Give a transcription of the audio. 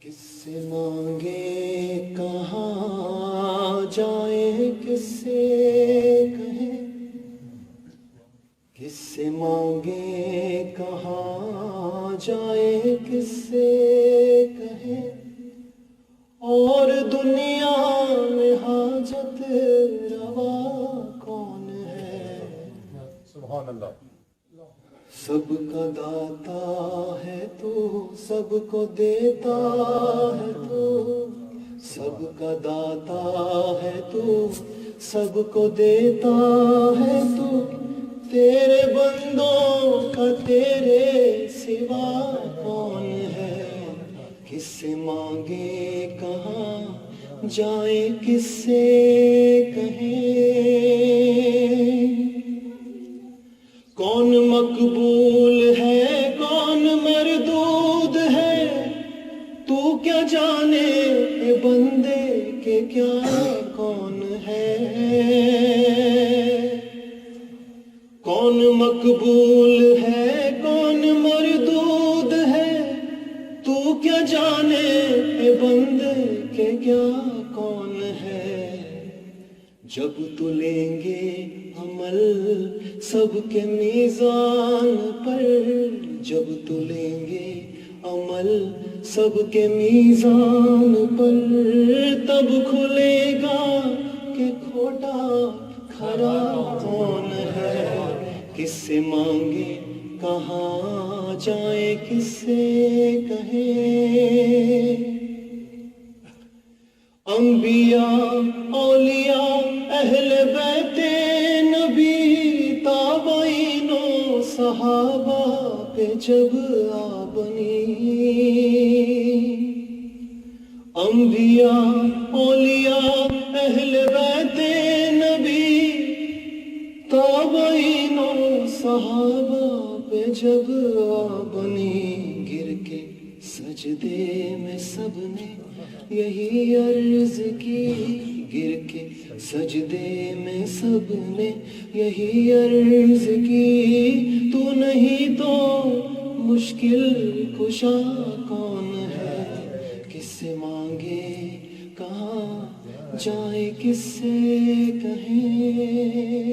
کس سے مانگے کہاں جائیں، کس سے کہیں، کس سے مانگے کہاں جائیں، کس سے کہیں، اور دنیا میں حاجت روا کون ہے؟ سبحان اللہ۔ سب کا داتا ہے تو، سب کو دیتا ہے تو، سب کا داتا ہے تو، سب کو دیتا ہے تو، تیرے بندوں کا تیرے سوا کون ہے؟ کس سے مانگے کہاں جائیں، کس سے کہیں، کون مقبول ہے کون مردود ہے، تو کیا جانے اے بندے کہ کیا کون ہے؟ کون مقبول ہے کون مردود ہے، تو کیا جانے اے بندے کہ کیا کون ہے؟ جب تو لیں گے عمل سب کے میزان پر، جب تو لیں گے عمل سب کے میزان پر، تب کھلے گا کہ کھوٹا کھرا کون ہے؟ کس سے مانگے کہاں جائیں، کس سے کہیں، انبیاء اولیاء اہل بیت نبی تابعین و صحابہ پہ جب آ بنی، انبیاء اولیاء اہل بیت نبی تابعین و صحابہ پہ جب آ بنی، گر کے سجدے میں سب نے یہی عرض کی، گر کے سجدے میں سب نے یہی عرض کی، تو نہیں تو مشکل کشا کون ہے؟ کس سے مانگے کہاں جائیں، کس سے کہیں۔